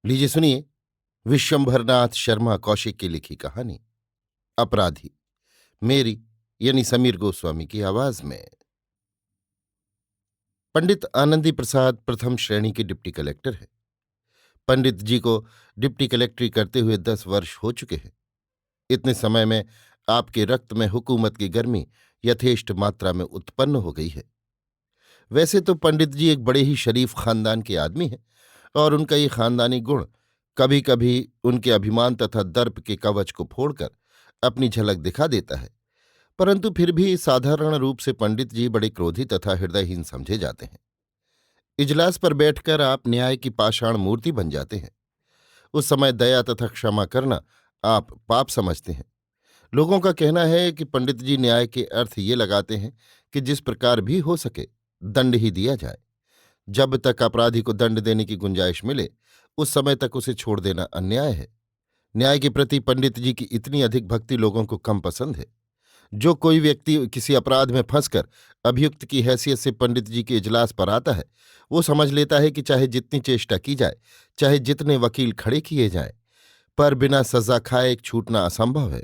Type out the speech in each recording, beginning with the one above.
लीजिए सुनिए विश्वंभरनाथ शर्मा कौशिक की लिखी कहानी अपराधी, मेरी यानी समीर गोस्वामी की आवाज में। पंडित आनंदी प्रसाद प्रथम श्रेणी के डिप्टी कलेक्टर हैं। पंडित जी को डिप्टी कलेक्टरी करते हुए 10 वर्ष हो चुके हैं। इतने समय में आपके रक्त में हुकूमत की गर्मी यथेष्ट मात्रा में उत्पन्न हो गई है। वैसे तो पंडित जी एक बड़े ही शरीफ खानदान के आदमी हैं और उनका ये खानदानी गुण कभी कभी उनके अभिमान तथा दर्प के कवच को फोड़कर अपनी झलक दिखा देता है, परंतु फिर भी साधारण रूप से पंडित जी बड़े क्रोधी तथा हृदयहीन समझे जाते हैं। इजलास पर बैठकर आप न्याय की पाषाण मूर्ति बन जाते हैं। उस समय दया तथा क्षमा करना आप पाप समझते हैं। लोगों का कहना है कि पंडित जी न्याय के अर्थ ये लगाते हैं कि जिस प्रकार भी हो सके दंड ही दिया जाए। जब तक अपराधी को दंड देने की गुंजाइश मिले उस समय तक उसे छोड़ देना अन्याय है। न्याय के प्रति पंडित जी की इतनी अधिक भक्ति लोगों को कम पसंद है। जो कोई व्यक्ति किसी अपराध में फंसकर अभियुक्त की हैसियत से पंडित जी के इजलास पर आता है, वो समझ लेता है कि चाहे जितनी चेष्टा की जाए, चाहे जितने वकील खड़े किए जाएं, पर बिना सजा खाए छूटना असंभव है।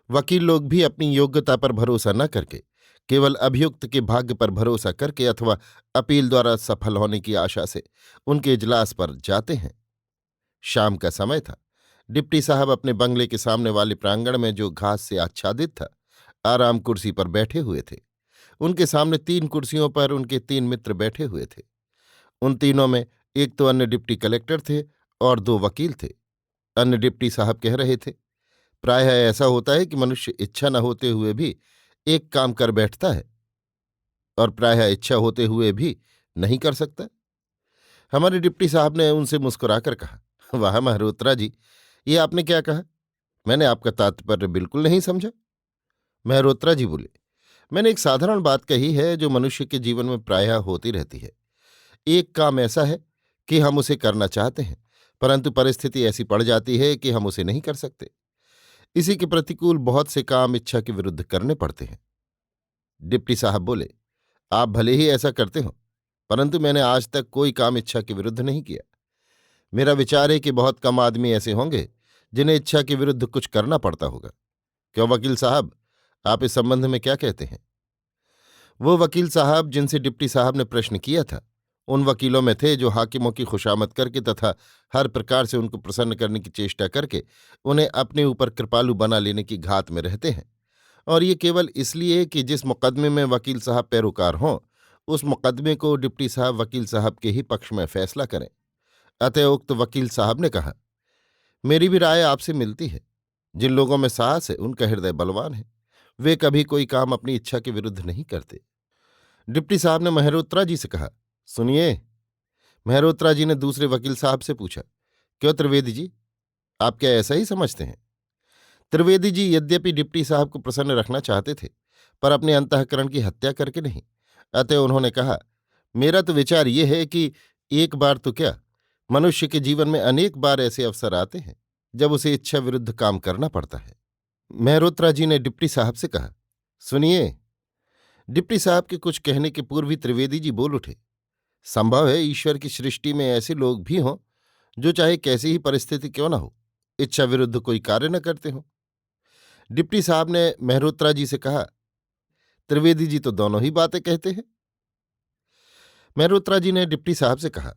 वकील लोग भी अपनी योग्यता पर भरोसा न करके केवल अभियुक्त के भाग्य पर भरोसा करके अथवा अपील द्वारा सफल होने की आशा से उनके इजलास पर जाते हैं। शाम का समय था। डिप्टी साहब अपने बंगले के सामने वाले प्रांगण में जो घास से आच्छादित था, आराम कुर्सी पर बैठे हुए थे। उनके सामने 3 कुर्सियों पर उनके 3 मित्र बैठे हुए थे। उन तीनों में एक तो अन्य डिप्टी कलेक्टर थे और 2 वकील थे। अन्य डिप्टी साहब कह रहे थे, प्रायः ऐसा होता है कि मनुष्य इच्छा न होते हुए भी एक काम कर बैठता है और प्रायः इच्छा होते हुए भी नहीं कर सकता। हमारे डिप्टी साहब ने उनसे मुस्कुराकर कहा, वाह महरोत्रा जी, ये आपने क्या कहा? मैंने आपका तात्पर्य बिल्कुल नहीं समझा। महरोत्रा जी बोले, मैंने एक साधारण बात कही है जो मनुष्य के जीवन में प्रायः होती रहती है। एक काम ऐसा है कि हम उसे करना चाहते हैं, परंतु परिस्थिति ऐसी पड़ जाती है कि हम उसे नहीं कर सकते। इसी के प्रतिकूल बहुत से काम इच्छा के विरुद्ध करने पड़ते हैं। डिप्टी साहब बोले, आप भले ही ऐसा करते हो, परंतु मैंने आज तक कोई काम इच्छा के विरुद्ध नहीं किया। मेरा विचार है कि बहुत कम आदमी ऐसे होंगे जिन्हें इच्छा के विरुद्ध कुछ करना पड़ता होगा। क्यों वकील साहब, आप इस संबंध में क्या कहते हैं? वो वकील साहब जिनसे डिप्टी साहब ने प्रश्न किया था उन वकीलों में थे जो हाकिमों की खुशामद करके तथा हर प्रकार से उनको प्रसन्न करने की चेष्टा करके उन्हें अपने ऊपर कृपालु बना लेने की घात में रहते हैं, और ये केवल इसलिए कि जिस मुकदमे में वकील साहब पैरोकार हों उस मुकदमे को डिप्टी साहब वकील साहब के ही पक्ष में फैसला करें। अतः उक्त वकील साहब ने कहा, मेरी भी राय आपसे मिलती है। जिन लोगों में साहस है उनका हृदय बलवान है। वे कभी कोई काम अपनी इच्छा के विरुद्ध नहीं करते। डिप्टी साहब ने मेहरोत्रा जी से कहा, सुनिए। मेहरोत्रा जी ने दूसरे वकील साहब से पूछा, क्यों त्रिवेदी जी, आप क्या ऐसा ही समझते हैं? त्रिवेदी जी यद्यपि डिप्टी साहब को प्रसन्न रखना चाहते थे, पर अपने अंतःकरण की हत्या करके नहीं। अतः उन्होंने कहा, मेरा तो विचार ये है कि एक बार तो क्या, मनुष्य के जीवन में अनेक बार ऐसे अवसर आते हैं जब उसे इच्छा विरुद्ध काम करना पड़ता है। मेहरोत्रा जी ने डिप्टी साहब से कहा, सुनिए। डिप्टी साहब के कुछ कहने के पूर्व ही त्रिवेदी जी बोल उठे, संभव है ईश्वर की सृष्टि में ऐसे लोग भी हों जो चाहे कैसी ही परिस्थिति क्यों न हो, इच्छा विरुद्ध कोई कार्य न करते हों। डिप्टी साहब ने मेहरोत्रा जी से कहा, त्रिवेदी जी तो दोनों ही बातें कहते हैं। मेहरोत्रा जी ने डिप्टी साहब से कहा,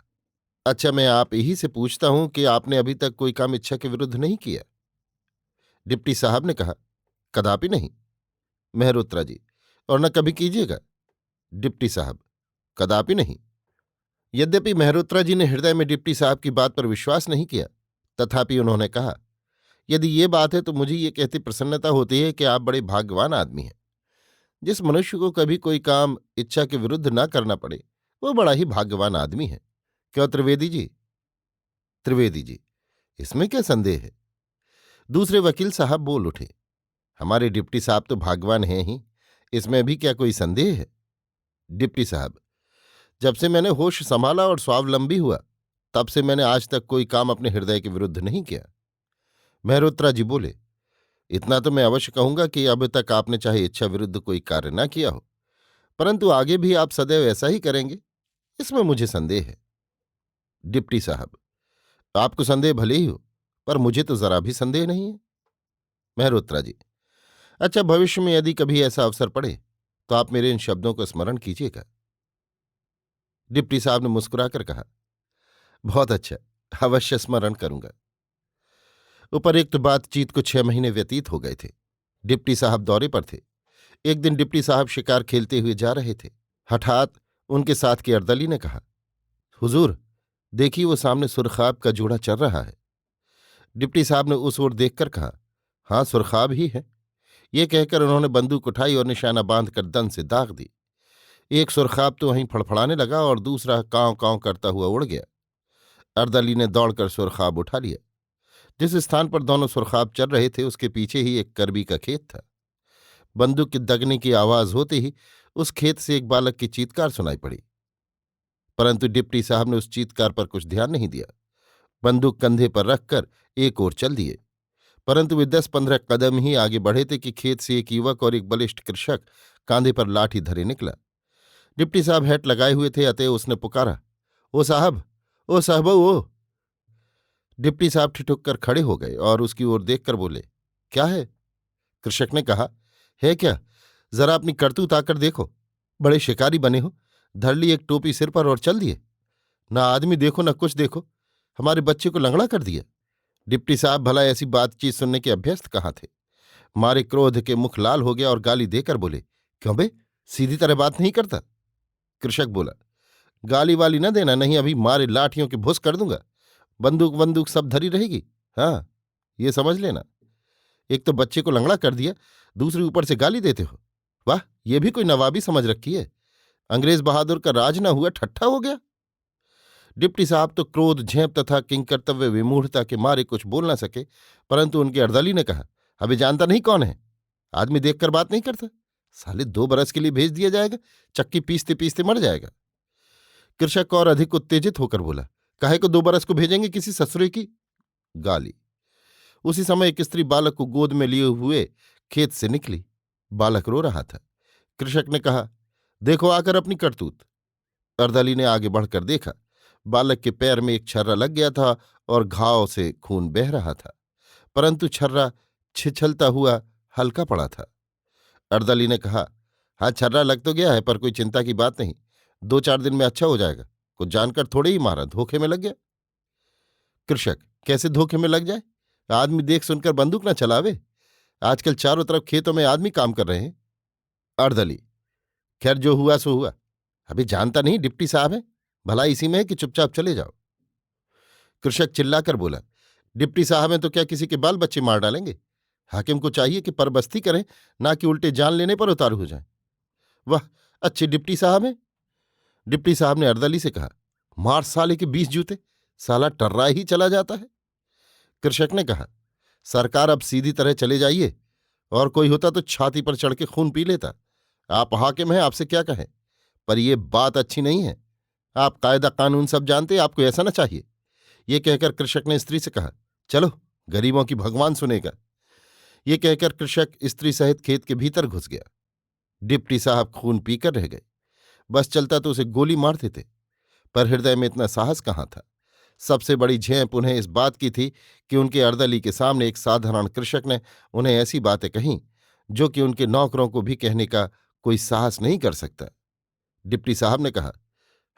अच्छा मैं आप ही से पूछता हूं कि आपने अभी तक कोई काम इच्छा के विरुद्ध नहीं किया? डिप्टी साहब ने कहा, कदापि नहीं। मेहरोत्रा जी, और न कभी कीजिएगा? डिप्टी साहब, कदापि नहीं। यद्यपि मेहरोत्रा जी ने हृदय में डिप्टी साहब की बात पर विश्वास नहीं किया, तथापि उन्होंने कहा, यदि ये बात है तो मुझे ये कहती प्रसन्नता होती है कि आप बड़े भाग्यवान आदमी हैं। जिस मनुष्य को कभी कोई काम इच्छा के विरुद्ध ना करना पड़े वो बड़ा ही भाग्यवान आदमी है। क्यों त्रिवेदी जी? त्रिवेदी जी, इसमें क्या संदेह है? दूसरे वकील साहब बोल उठे, हमारे डिप्टी साहब तो भाग्यवान हैं ही, इसमें भी क्या कोई संदेह है? डिप्टी साहब, जब से मैंने होश संभाला और स्वावलंबी हुआ तब से मैंने आज तक कोई काम अपने हृदय के विरुद्ध नहीं किया। मेहरोत्रा जी बोले, इतना तो मैं अवश्य कहूंगा कि अब तक आपने चाहे इच्छा विरुद्ध कोई कार्य ना किया हो, परंतु आगे भी आप सदैव ऐसा ही करेंगे, इसमें मुझे संदेह है। डिप्टी साहब, आपको संदेह भले ही हो, पर मुझे तो जरा भी संदेह नहीं है। मेहरोत्रा जी, अच्छा, भविष्य में यदि कभी ऐसा अवसर पड़े तो आप मेरे इन शब्दों को स्मरण कीजिएगा। डिप्टी साहब ने मुस्कुराकर कहा, बहुत अच्छा, अवश्य स्मरण करूंगा। उपरयुक्त बातचीत को 6 महीने व्यतीत हो गए थे। डिप्टी साहब दौरे पर थे। एक दिन डिप्टी साहब शिकार खेलते हुए जा रहे थे। हठात उनके साथ की अर्दली ने कहा, हुजूर, देखिए वो सामने सुरखाब का जोड़ा चल रहा है। डिप्टी साहब ने उस ओर देखकर कहा, हाँ, सुरखाब ही है। ये कहकर उन्होंने बंदूक उठाई और निशाना बांधकर दन से दाग दी। एक सुरखाब तो वहीं फड़फड़ाने लगा और दूसरा कांव कांव करता हुआ उड़ गया। अर्दली ने दौड़कर सुरखाब उठा लिया। जिस स्थान पर दोनों सुरखाब चल रहे थे उसके पीछे ही एक करबी का खेत था। बंदूक के दगने की आवाज होते ही उस खेत से एक बालक की चीत्कार सुनाई पड़ी, परंतु डिप्टी साहब ने उस चीत्कार पर कुछ ध्यान नहीं दिया। बंदूक कंधे पर रखकर एक ओर चल दिए, परंतु वे 10-15 कदम ही आगे बढ़े थे कि खेत से एक युवक और एक बलिष्ठ कृषक कांधे पर लाठी धरे निकला। डिप्टी साहब हैट लगाए हुए थे, अतः उसने पुकारा, ओ साहब, ओ साहब, ओ। डिप्टी साहब ठिठुक कर खड़े हो गए और उसकी ओर देखकर बोले, क्या है? कृषक ने कहा, है क्या? जरा अपनी करतूत आकर देखो। बड़े शिकारी बने हो, धर ली एक टोपी सिर पर और चल दिए। ना आदमी देखो ना कुछ देखो, हमारे बच्चे को लंगड़ा कर दिया। डिप्टी साहब भला ऐसी बातचीत सुनने के अभ्यस्त कहाँ थे। मारे क्रोध के मुख लाल हो गया और गाली देकर बोले, क्यों बे, सीधी तरह बात नहीं करता? कृषक बोला, गाली वाली न देना, नहीं अभी मारे लाठियों के भुस कर दूंगा। बंदूक बंदूक सब धरी रहेगी। हाँ, ये समझ लेना। एक तो बच्चे को लंगड़ा कर दिया, दूसरी ऊपर से गाली देते हो। वाह, ये भी कोई नवाबी समझ रखी है। अंग्रेज बहादुर का राज न हुआ, ठट्ठा हो गया। डिप्टी साहब तो क्रोध, झेप तथा किंकर्तव्य विमूढ़ता के मारे कुछ बोल न सके, परंतु उनके अर्दली ने कहा, अभी जानता नहीं कौन है? आदमी देखकर बात नहीं करता। साले 2 बरस के लिए भेज दिया जाएगा, चक्की पीसते पीसते मर जाएगा। कृषक और अधिक उत्तेजित होकर बोला, काहे को 2 बरस को भेजेंगे किसी ससुरे की? गाली। उसी समय एक स्त्री बालक को गोद में लिए हुए खेत से निकली। बालक रो रहा था। कृषक ने कहा, देखो आकर अपनी करतूत। अर्दली ने आगे बढ़कर देखा। बालक के पैर में एक छर्रा लग गया था और घाव से खून बह रहा था, परंतु छर्रा छिछलता हुआ हल्का पड़ा था। अर्दली ने कहा, हाँ, छर्रा लग तो गया है, पर कोई चिंता की बात नहीं, 2-4 दिन में अच्छा हो जाएगा। कुछ जानकर थोड़े ही मारा, धोखे में लग गया। कृषक, कैसे धोखे में लग जाए? आदमी देख सुनकर बंदूक न चलावे। आजकल चारों तरफ खेतों में आदमी काम कर रहे हैं। अर्दली, खैर जो हुआ सो हुआ। अभी जानता नहीं डिप्टी साहब है, भला इसी में है कि चुपचाप चले जाओ। कृषक चिल्लाकर बोला, डिप्टी साहब हैं तो क्या किसी के बाल बच्चे मार डालेंगे? हाकिम को चाहिए कि परबस्ती करें, ना कि उल्टे जान लेने पर उतारू हो जाए। वाह, अच्छे डिप्टी साहब हैं। डिप्टी साहब ने अर्दली से कहा, मार साले के 20 जूते, साला टर्रा ही चला जाता है। कृषक ने कहा, सरकार अब सीधी तरह चले जाइए, और कोई होता तो छाती पर चढ़ के खून पी लेता। आप हाकिम हैं, आपसे क्या कहें, पर यह बात अच्छी नहीं है। आप कायदा कानून सब जानते, आपको ऐसा ना चाहिए। ये कहकर कृषक ने स्त्री से कहा, चलो, गरीबों की भगवान सुनेगा। ये कहकर कृषक स्त्री सहित खेत के भीतर घुस गया। डिप्टी साहब खून पीकर रह गए। बस चलता तो उसे गोली मार देते, पर हृदय में इतना साहस कहाँ था। सबसे बड़ी झेप उन्हें इस बात की थी कि उनके अर्दली के सामने एक साधारण कृषक ने उन्हें ऐसी बातें कहीं जो कि उनके नौकरों को भी कहने का कोई साहस नहीं कर सकता। डिप्टी साहब ने कहा,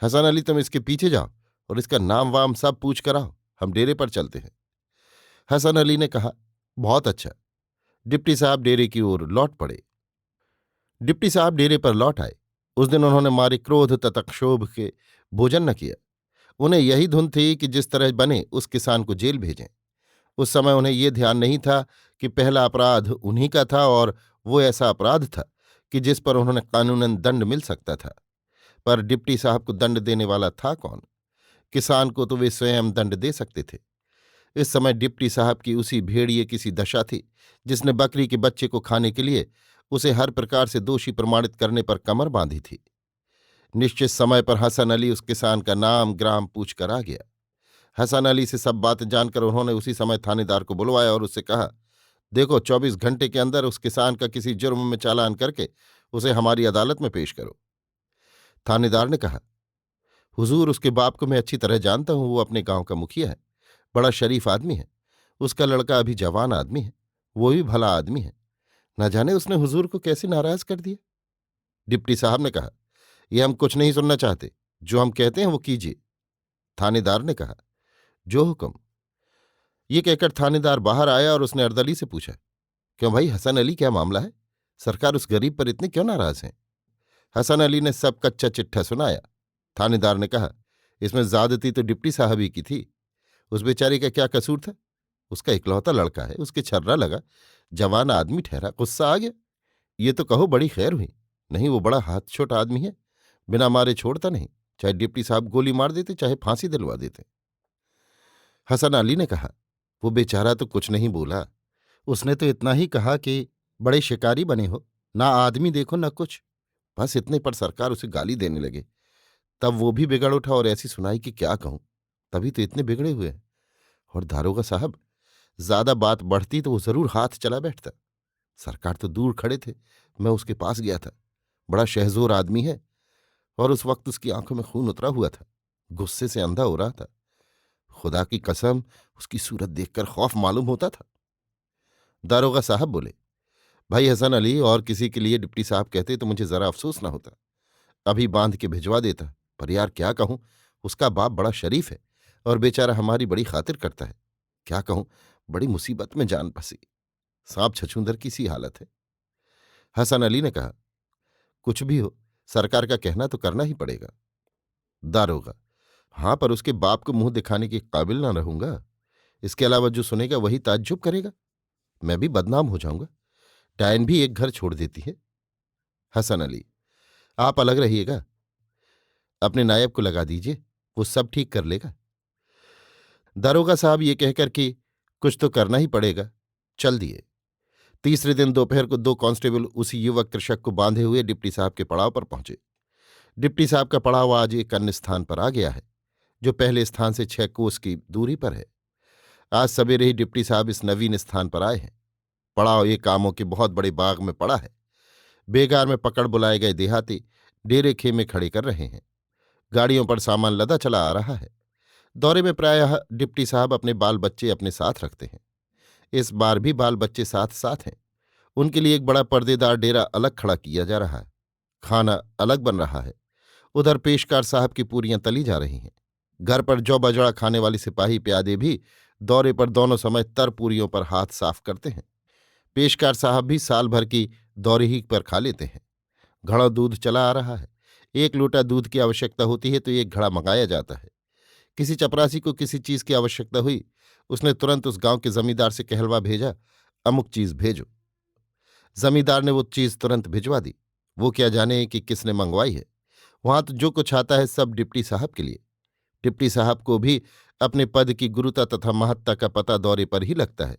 हसन अली, तुम इसके पीछे जाओ और इसका नाम वाम सब पूछ कर आओ, हम डेरे पर चलते हैं। हसन अली ने कहा, बहुत अच्छा। डिप्टी साहब डेरे की ओर लौट पड़े। डिप्टी साहब डेरे पर लौट आए। उस दिन उन्होंने मारे क्रोध तथा क्षोभ के भोजन न किया। उन्हें यही धुन थी कि जिस तरह बने उस किसान को जेल भेजें। उस समय उन्हें ये ध्यान नहीं था कि पहला अपराध उन्हीं का था, और वो ऐसा अपराध था कि जिस पर उन्होंने कानूनन दंड मिल सकता था। पर डिप्टी साहब को दंड देने वाला था कौन? किसान को तो वे स्वयं दंड दे सकते थे। इस समय डिप्टी साहब की उसी भेड़िए की सी दशा थी जिसने बकरी के बच्चे को खाने के लिए उसे हर प्रकार से दोषी प्रमाणित करने पर कमर बांधी थी। निश्चित समय पर हसन अली उस किसान का नाम ग्राम पूछ कर आ गया। हसन अली से सब बात जानकर उन्होंने उसी समय थानेदार को बुलवाया और उससे कहा, देखो, 24 घंटे के अंदर उस किसान का किसी जुर्म में चालान करके उसे हमारी अदालत में पेश करो। थानेदार ने कहा, हुजूर, उसके बाप को मैं अच्छी तरह जानता हूं, वो अपने गांव का मुखिया है। बड़ा शरीफ आदमी है। उसका लड़का अभी जवान आदमी है, वो भी भला आदमी है। न जाने उसने हुजूर को कैसे नाराज कर दिया। डिप्टी साहब ने कहा, यह हम कुछ नहीं सुनना चाहते, जो हम कहते हैं वो कीजिए। थानेदार ने कहा, जो हुक्म। ये कहकर थानेदार बाहर आया और उसने अर्दली से पूछा, क्यों भाई हसन अली, क्या मामला है? सरकार उस गरीब पर इतने क्यों नाराज हैं? हसन अली ने सब कच्चा चिट्ठा सुनाया। थानेदार ने कहा, इसमें ज्यादती तो डिप्टी साहब ही की थी। उस बेचारे का क्या कसूर था? उसका इकलौता लड़का है, उसके छर्रा लगा, जवान आदमी ठहरा, गुस्सा आ गया। ये तो कहो बड़ी खैर हुई, नहीं वो बड़ा हाथ छोटा आदमी है, बिना मारे छोड़ता नहीं। चाहे डिप्टी साहब गोली मार देते, चाहे फांसी दिलवा देते। हसन अली ने कहा, वो बेचारा तो कुछ नहीं बोला, उसने तो इतना ही कहा कि बड़े शिकारी बने हो, ना आदमी देखो न कुछ। बस इतने पर सरकार उसे गाली देने लगे। तब वो भी बिगड़ उठा और ऐसी सुनाई कि क्या कहूं, तभी तो इतने बिगड़े हुए हैं। और दारोगा साहब, ज्यादा बात बढ़ती तो वो जरूर हाथ चला बैठता। सरकार तो दूर खड़े थे, मैं उसके पास गया था। बड़ा शहजोर आदमी है, और उस वक्त उसकी आंखों में खून उतरा हुआ था, गुस्से से अंधा हो रहा था। खुदा की कसम, उसकी सूरत देखकर खौफ मालूम होता था। दारोगा साहब बोले, भाई हसन अली, और किसी के लिए डिप्टी साहब कहते तो मुझे जरा अफसोस ना होता, अभी बांध के भिजवा देता। पर यार क्या कहूं, उसका बाप बड़ा शरीफ है और बेचारा हमारी बड़ी खातिर करता है। क्या कहूं, बड़ी मुसीबत में जान फंसी, सांप छछूंदर की सी हालत है। हसन अली ने कहा, कुछ भी हो, सरकार का कहना तो करना ही पड़ेगा। दारोगा, हाँ, पर उसके बाप को मुंह दिखाने के काबिल ना रहूंगा। इसके अलावा जो सुनेगा वही ताज्जुब करेगा, मैं भी बदनाम हो जाऊंगा। डायन भी एक घर छोड़ देती है। हसन अली, आप अलग रहिएगा, अपने नायब को लगा दीजिए, वो सब ठीक कर लेगा। दारोगा साहब ये कहकर कि कुछ तो करना ही पड़ेगा, चल दिए। तीसरे दिन दोपहर को 2 कांस्टेबल उसी युवक कृषक को बांधे हुए डिप्टी साहब के पड़ाव पर पहुंचे। डिप्टी साहब का पड़ाव आज एक अन्य स्थान पर आ गया है, जो पहले स्थान से 6 कोस की दूरी पर है। आज सवेरे ही डिप्टी साहब इस नवीन स्थान पर आए हैं। पड़ाव एक कामों के बहुत बड़े बाग में पड़ा है। बेगार में पकड़ बुलाए गए देहाती डेरे खेमे खड़े कर रहे हैं। गाड़ियों पर सामान लदा चला आ रहा है। दौरे में प्रायः डिप्टी साहब अपने बाल बच्चे अपने साथ रखते हैं। इस बार भी बाल बच्चे साथ साथ हैं। उनके लिए एक बड़ा पर्देदार डेरा अलग खड़ा किया जा रहा है। खाना अलग बन रहा है। उधर पेशकार साहब की पूरियां तली जा रही हैं। घर पर जौ बजड़ा खाने वाले सिपाही प्यादे भी दौरे पर दोनों समय तर पूरियों पर हाथ साफ करते हैं। पेशकार साहब भी साल भर की दौरे ही पर खा लेते हैं। घड़ा दूध चला आ रहा है। 1 लोटा दूध की आवश्यकता होती है तो 1 घड़ा मंगाया जाता है। किसी चपरासी को किसी चीज की आवश्यकता हुई, उसने तुरंत उस गांव के जमींदार से कहलवा भेजा, अमुक चीज भेजो। जमींदार ने वो चीज तुरंत भिजवा दी। वो क्या जाने कि किसने मंगवाई है। वहां तो जो कुछ आता है सब डिप्टी साहब के लिए। डिप्टी साहब को भी अपने पद की गुरुता तथा महत्ता का पता दौरे पर ही लगता है।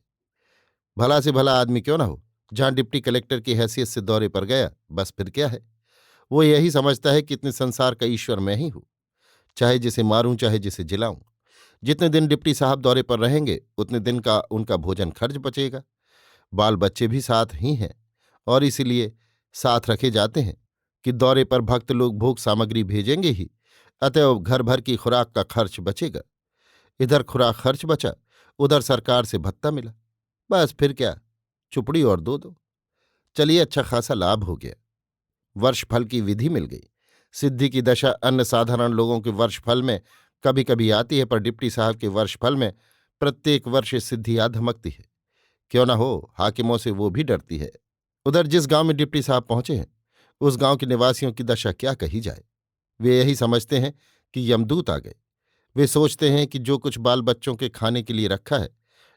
भला से भला आदमी क्यों ना हो, जहां डिप्टी कलेक्टर की हैसियत से दौरे पर गया, बस फिर क्या है। वो यही समझता है कि इतने संसार का ईश्वर मैं ही हूं, चाहे जिसे मारूं चाहे जिसे जिलाऊं। जितने दिन डिप्टी साहब दौरे पर रहेंगे उतने दिन का उनका भोजन खर्च बचेगा। बाल बच्चे भी साथ ही हैं, और इसीलिए साथ रखे जाते हैं कि दौरे पर भक्त लोग भोग सामग्री भेजेंगे ही, अतएव घर भर की खुराक का खर्च बचेगा। इधर खुराक खर्च बचा, उधर सरकार से भत्ता मिला, बस फिर क्या, चुपड़ी और दो। चलिए, अच्छा खासा लाभ हो गया। वर्षफल की विधि मिल गई। सिद्धि की दशा अन्य साधारण लोगों के वर्षफल में कभी कभी आती है, पर डिप्टी साहब के वर्षफल में प्रत्येक वर्ष सिद्धि आ धमकती है। क्यों ना हो, हाकिमों से वो भी डरती है। उधर जिस गांव में डिप्टी साहब पहुंचे हैं, उस गांव के निवासियों की दशा क्या कही जाए। वे यही समझते हैं कि यमदूत आ गए। वे सोचते हैं कि जो कुछ बाल बच्चों के खाने के लिए रखा है,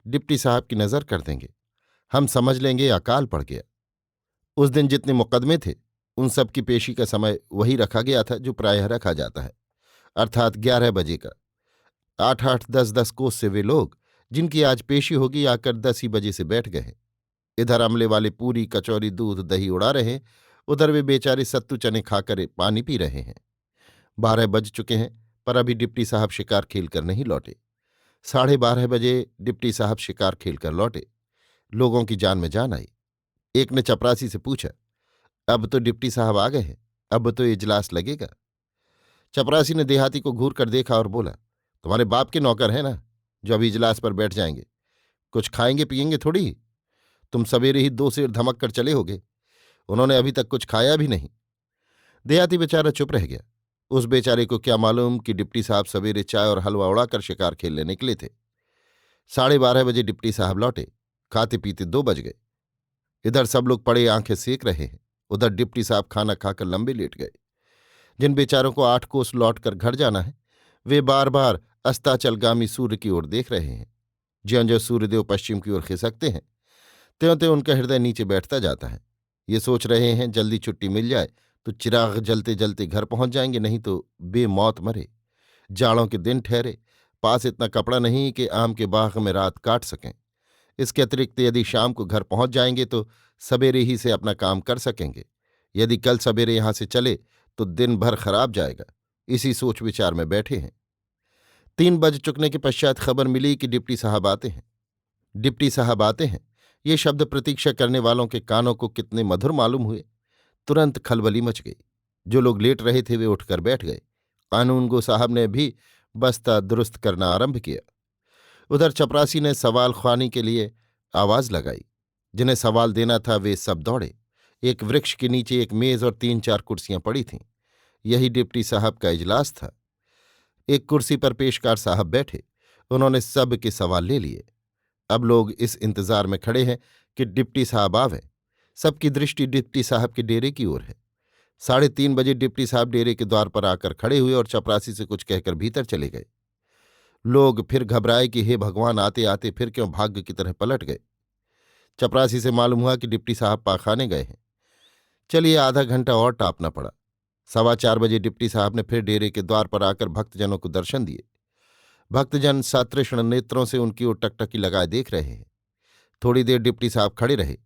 डिप्टी साहब की नजर कर देंगे, हम समझ लेंगे अकाल पड़ गया। उस दिन जितने मुकदमे थे, उन सब की पेशी का समय वही रखा गया था जो प्रायः रखा जाता है, अर्थात 11 बजे का। 8-8, 10-10 कोस से वे लोग जिनकी आज पेशी होगी आकर 10 ही बजे से बैठ गए हैं। इधर अमले वाले पूरी कचौरी दूध दही उड़ा रहे हैं, उधर वे बेचारे सत्तू चने खाकर पानी पी रहे हैं। 12 बज चुके हैं, पर अभी डिप्टी साहब शिकार खेल कर नहीं लौटे। 12:30 बजे डिप्टी साहब शिकार खेल कर लौटे। लोगों की जान में जान आई। एक ने चपरासी से पूछा, अब तो डिप्टी साहब आ गए हैं, अब तो इजलास लगेगा। चपरासी ने देहाती को घूर कर देखा और बोला, तुम्हारे बाप के नौकर है ना? जो अभी इजलास पर बैठ जाएंगे। कुछ खाएंगे पिएंगे थोड़ी ही। तुम सवेरे ही 2 शेर धमक कर चले होगे। उन्होंने अभी तक कुछ खाया भी नहीं। देहाती बेचारा चुप रह गया। उस बेचारे को क्या मालूम कि डिप्टी साहब सवेरे चाय और हलवा उड़ाकर शिकार खेलने निकले थे। 12:30 बजे डिप्टी साहब लौटे। खाते पीते 2 बज गए। इधर सब लोग पड़े आंखें सेक रहे हैं, उधर डिप्टी साहब खाना खाकर लंबे लेट गए। जिन बेचारों को 8 कोस लौटकर घर जाना है, वे बार बार अस्ताचलगामी सूर्य की ओर देख रहे हैं। ज्यों ज्यों सूर्यदेव पश्चिम की ओर खिसकते हैं, त्यों त्यों उनका हृदय नीचे बैठता जाता है। ये सोच रहे हैं जल्दी छुट्टी मिल जाए तो चिराग जलते जलते घर पहुंच जाएंगे, नहीं तो बेमौत मरे। जाड़ों के दिन ठहरे, पास इतना कपड़ा नहीं कि आम के बाग में रात काट सकें। इसके अतिरिक्त यदि शाम को घर पहुंच जाएंगे तो सवेरे ही से अपना काम कर सकेंगे। यदि कल सवेरे यहां से चले तो दिन भर खराब जाएगा। इसी सोच विचार में बैठे हैं। 3 बज चुकने के पश्चात खबर मिली कि डिप्टी साहब आते हैं। डिप्टी साहब आते हैं, ये शब्द प्रतीक्षा करने वालों के कानों को कितने मधुर मालूम हुए। तुरंत खलबली मच गई। जो लोग लेट रहे थे वे उठकर बैठ गए। कानूनगो साहब ने भी बस्ता दुरुस्त करना आरंभ किया। उधर चपरासी ने सवाल ख्वानी के लिए आवाज लगाई। जिन्हें सवाल देना था वे सब दौड़े। एक वृक्ष के नीचे एक मेज और 3-4 कुर्सियां पड़ी थीं। यही डिप्टी साहब का इजलास था। एक कुर्सी पर पेशकार साहब बैठे। उन्होंने सब के सवाल ले लिए। अब लोग इस इंतजार में खड़े हैं कि डिप्टी साहब आवें। सबकी दृष्टि डिप्टी साहब के डेरे की ओर है। 3:30 बजे डिप्टी साहब डेरे के द्वार पर आकर खड़े हुए और चपरासी से कुछ कहकर भीतर चले गए। लोग फिर घबराए कि हे भगवान, आते आते फिर क्यों भाग्य की तरह पलट गए। चपरासी से मालूम हुआ कि डिप्टी साहब पाखाने गए हैं। चलिए आधा घंटा और टापना पड़ा। 4:15 बजे डिप्टी साहब ने फिर डेरे के द्वार पर आकर भक्तजनों को दर्शन दिए। भक्तजन सतृष्ण नेत्रों से उनकी ओर टकटकी लगाए देख रहे हैं। थोड़ी देर डिप्टी साहब खड़े रहे।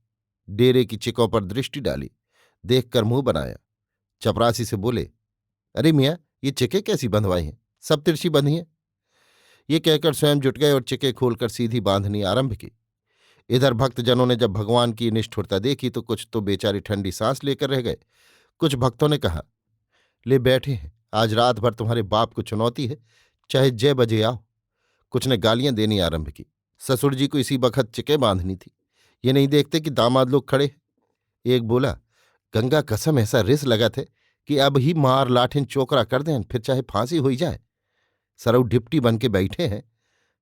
डेरे की चिकों पर दृष्टि डाली। देखकर मुंह बनाया। चपरासी से बोले, अरे मियाँ, ये चिकें कैसी बंधवाई हैं? सब तिरछी बंधी हैं। ये कहकर स्वयं जुट गए और चिके खोलकर सीधी बांधनी आरंभ की। इधर भक्तजनों ने जब भगवान की निष्ठुरता देखी तो कुछ तो बेचारे ठंडी सांस लेकर रह गए। कुछ भक्तों ने कहा, ले बैठे हैं, आज रात भर तुम्हारे बाप को चुनौती है, चाहे जय बजे आओ। कुछ ने गालियां देनी आरंभ की। ससुर जी को इसी बखत चिके बांधनी थी। ये नहीं देखते कि दामाद लोग खड़े हैं। एक बोला, गंगा कसम ऐसा रिस लगा थे कि अब ही मार लाठिन चोकरा कर दें, फिर चाहे फांसी हो जाए। सरऊ डिप्टी बन के बैठे हैं,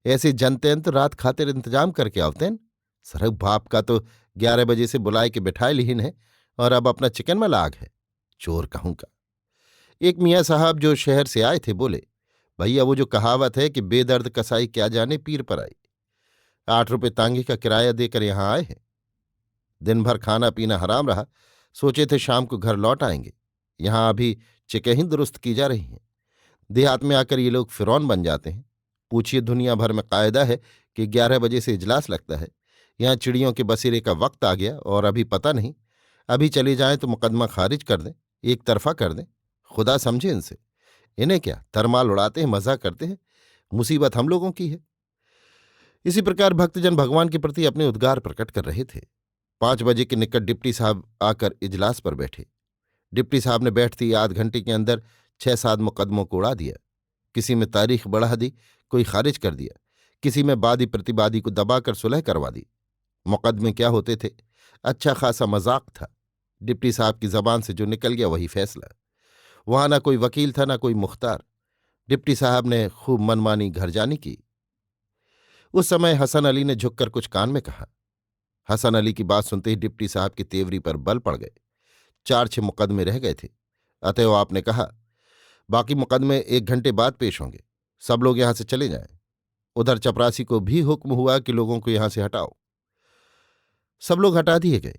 ऐसे जनतेन तो रात खातिर इंतजाम करके आवतेन। सरऊ बाप का तो 11 बजे से बुलाए के बिठाए लिहिन है और अब अपना चिकन में लाग है। चोर कहूं का। एक मियाँ साहब जो शहर से आए थे बोले, भैया वो जो कहावत है कि बेदर्द कसाई क्या जाने पीर पर आई। 8 रुपये तांगे का किराया देकर यहां आए हैं। दिन भर खाना पीना हराम रहा। सोचे थे शाम को घर लौट आएंगे। यहां अभी चिके ही दुरुस्त की जा रही हैं। देहात में आकर ये लोग फिरौन बन जाते हैं। पूछिए, दुनिया भर में कायदा है कि 11 बजे से इजलास लगता है। यहाँ चिड़ियों के बसेरे का वक्त आ गया और अभी पता नहीं। अभी चले जाएं तो मुकदमा खारिज कर दें, एक तरफा कर दें। खुदा समझे इनसे। इन्हें क्या, तरमाल उड़ाते हैं, मजा करते हैं। मुसीबत हम लोगों की है। इसी प्रकार भक्तजन भगवान के प्रति अपने उद्गार प्रकट कर रहे थे। 5 बजे के निकट डिप्टी साहब आकर इजलास पर बैठे। डिप्टी साहब ने बैठते ही आध घंटे के अंदर 6-7 मुकदमों को उड़ा दिया। किसी में तारीख बढ़ा दी, कोई खारिज कर दिया। किसी में वादी प्रतिवादी को दबाकर सुलह करवा दी। मुकदमे क्या होते थे, अच्छा खासा मजाक था। डिप्टी साहब की जबान से जो निकल गया वही फैसला। वहां ना कोई वकील था ना कोई मुख्तार। डिप्टी साहब ने खूब मनमानी घर जानी की। उस समय हसन अली ने झुककर कुछ कान में कहा। हसन अली की बात सुनते ही डिप्टी साहब की तेवरी पर बल पड़ गए। 4-6 मुकदमे रह गए थे। अतएव आपने कहा, बाकी मुकदमे 1 घंटे बाद पेश होंगे। सब लोग यहां से चले जाएं। उधर चपरासी को भी हुक्म हुआ कि लोगों को यहां से हटाओ। सब लोग हटा दिए गए।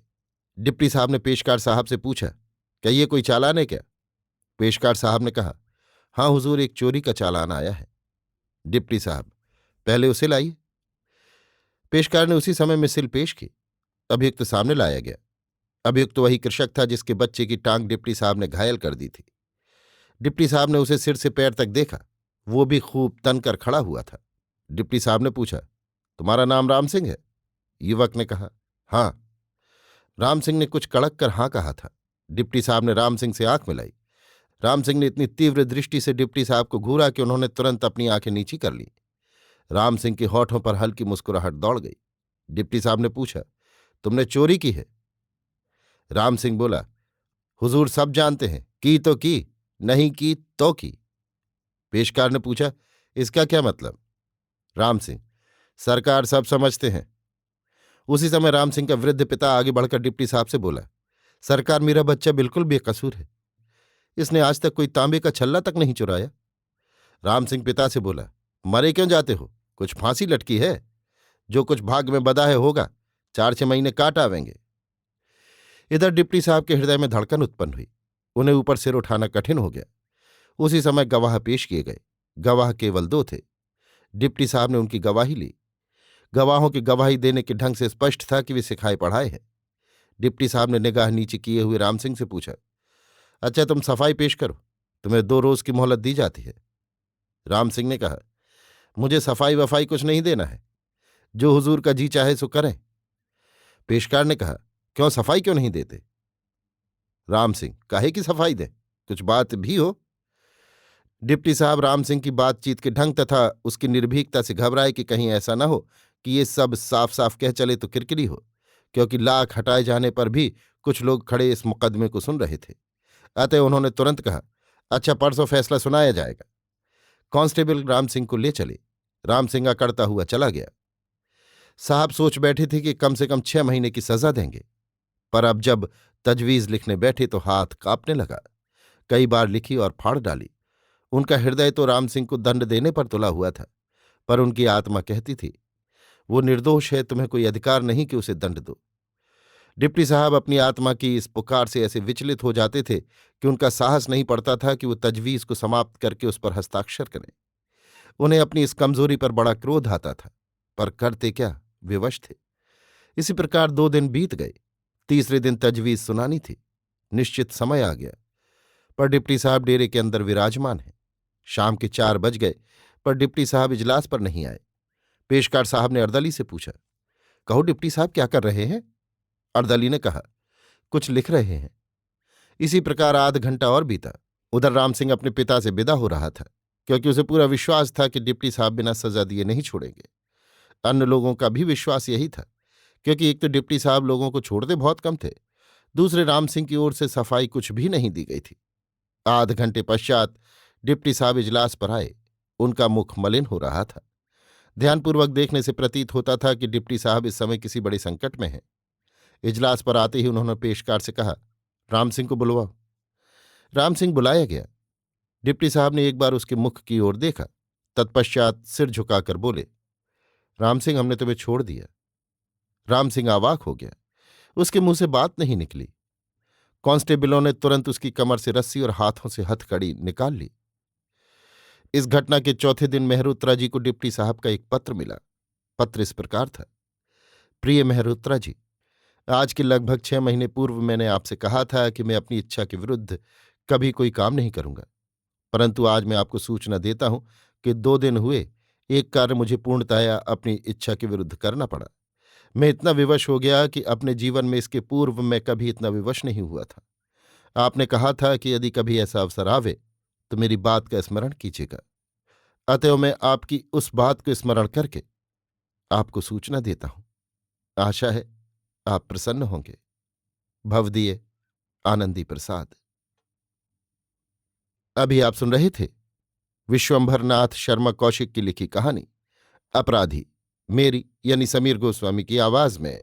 डिप्टी साहब ने पेशकार साहब से पूछा, क्या ये कोई चालान है क्या? पेशकार साहब ने कहा, हाँ हुजूर, एक चोरी का चालान आया है। डिप्टी साहब, पहले उसे लाइए। पेशकार ने उसी समय मिसिल पेश की। अभियुक्त सामने लाया गया। अभियुक्त तो वही कृषक था जिसके बच्चे की टांग डिप्टी साहब ने घायल कर दी थी। डिप्टी साहब ने उसे सिर से पैर तक देखा। वो भी खूब तनकर खड़ा हुआ था। डिप्टी साहब ने पूछा, तुम्हारा नाम राम सिंह है? युवक ने कहा, हाँ। राम सिंह ने कुछ कड़क कर हाँ कहा था। डिप्टी साहब ने राम सिंह से आंख मिलाई। राम सिंह ने इतनी तीव्र दृष्टि से डिप्टी साहब को घूरा कि उन्होंने तुरंत अपनी आंखें नीची कर ली। राम सिंह के होठों पर हल्की मुस्कुराहट दौड़ गई। डिप्टी साहब ने पूछा, तुमने चोरी की है? राम सिंह बोला, हुजूर सब जानते हैं, की तो की, नहीं की तो की। पेशकार ने पूछा, इसका क्या मतलब? राम सिंह, सरकार सब समझते हैं। उसी समय राम सिंह का वृद्ध पिता आगे बढ़कर डिप्टी साहब से बोला, सरकार मेरा बच्चा बिल्कुल बेकसूर है, इसने आज तक कोई तांबे का छल्ला तक नहीं चुराया। राम सिंह पिता से बोला, मरे क्यों जाते हो, कुछ फांसी लटकी है, जो कुछ भाग में बदा है होगा, 4-6 महीने काट आवेंगे। इधर डिप्टी साहब के हृदय में धड़कन उत्पन्न हुई, उन्हें ऊपर सिर उठाना कठिन हो गया। उसी समय गवाह पेश किए गए। गवाह केवल 2 थे। डिप्टी साहब ने उनकी गवाही ली। गवाहों की गवाही देने के ढंग से स्पष्ट था कि वे सिखाए पढ़ाए हैं। डिप्टी साहब ने निगाह नीचे किए हुए राम सिंह से पूछा, अच्छा तुम सफाई पेश करो, तुम्हें 2 रोज की मोहलत दी जाती है। राम सिंह ने कहा, मुझे सफाई वफाई कुछ नहीं देना है, जो हुजूर का जी चाहे सो करें। पेशकार ने कहा, क्यों सफाई क्यों नहीं देते? राम सिंह, काहे की सफाई दें, कुछ बात भी हो। डिप्टी साहब राम सिंह की बातचीत के ढंग तथा उसकी निर्भीकता से घबराए कि कहीं ऐसा न हो कि ये सब साफ साफ कह चले तो किरकिरी हो, क्योंकि लाख हटाए जाने पर भी कुछ लोग खड़े इस मुकदमे को सुन रहे थे। अतः उन्होंने तुरंत कहा, अच्छा परसों फैसला सुनाया जाएगा। कांस्टेबल राम सिंह को ले चले। राम सिंह अकड़ता हुआ चला गया। साहब सोच बैठे थे कि कम से कम 6 महीने की सजा देंगे, पर अब जब तजवीज लिखने बैठे तो हाथ कांपने लगा। कई बार लिखी और फाड़ डाली। उनका हृदय तो राम सिंह को दंड देने पर तुला हुआ था, पर उनकी आत्मा कहती थी, वो निर्दोष है, तुम्हें कोई अधिकार नहीं कि उसे दंड दो। डिप्टी साहब अपनी आत्मा की इस पुकार से ऐसे विचलित हो जाते थे कि उनका साहस नहीं पड़ता था कि वो तजवीज को समाप्त करके उस पर हस्ताक्षर करें। उन्हें अपनी इस कमजोरी पर बड़ा क्रोध आता था, पर करते क्या, विवश थे। इसी प्रकार 2 दिन बीत गए। तीसरे दिन तजवीज सुनानी थी। निश्चित समय आ गया, पर डिप्टी साहब डेरे के अंदर विराजमान हैं। शाम के 4 बज गए, पर डिप्टी साहब इजलास पर नहीं आए। पेशकार साहब ने अर्दली से पूछा, कहो डिप्टी साहब क्या कर रहे हैं? अर्दली ने कहा, कुछ लिख रहे हैं। इसी प्रकार आध घंटा और बीता। उधर राम सिंह अपने पिता से विदा हो रहा था, क्योंकि उसे पूरा विश्वास था कि डिप्टी साहब बिना सजा दिए नहीं छोड़ेंगे। अन्य लोगों का भी विश्वास यही था, क्योंकि एक तो डिप्टी साहब लोगों को छोड़ते बहुत कम थे, दूसरे राम सिंह की ओर से सफाई कुछ भी नहीं दी गई थी। आध घंटे पश्चात डिप्टी साहब इजलास पर आए। उनका मुख मलिन हो रहा था। ध्यानपूर्वक देखने से प्रतीत होता था कि डिप्टी साहब इस समय किसी बड़े संकट में हैं। इजलास पर आते ही उन्होंने पेशकार से कहा, राम सिंह को बुलवाओ। राम सिंह बुलाया गया। डिप्टी साहब ने एक बार उसके मुख की ओर देखा, तत्पश्चात सिर झुकाकर बोले, राम सिंह हमने तुम्हें छोड़ दिया। राम सिंह अवाक हो गया। उसके मुंह से बात नहीं निकली। कांस्टेबलों ने तुरंत उसकी कमर से रस्सी और हाथों से हथकड़ी निकाल ली। इस घटना के चौथे दिन मेहरुत्रा जी को डिप्टी साहब का एक पत्र मिला। पत्र इस प्रकार था, प्रिय मेहरुत्रा जी, आज के लगभग 6 महीने पूर्व मैंने आपसे कहा था कि मैं अपनी इच्छा के विरुद्ध कभी कोई काम नहीं करूंगा, परंतु आज मैं आपको सूचना देता हूं कि 2 दिन हुए एक कार्य मुझे पूर्णतया अपनी इच्छा के विरुद्ध करना पड़ा। मैं इतना विवश हो गया कि अपने जीवन में इसके पूर्व मैं कभी इतना विवश नहीं हुआ था। आपने कहा था कि यदि कभी ऐसा अवसर आवे तो मेरी बात का स्मरण कीजिएगा। अतएव मैं आपकी उस बात को स्मरण करके आपको सूचना देता हूं। आशा है आप प्रसन्न होंगे। भवदीय आनंदी प्रसाद। अभी आप सुन रहे थे विश्वंभर नाथ शर्मा कौशिक की लिखी कहानी अपराधी, मेरी यानी समीर गोस्वामी की आवाज में।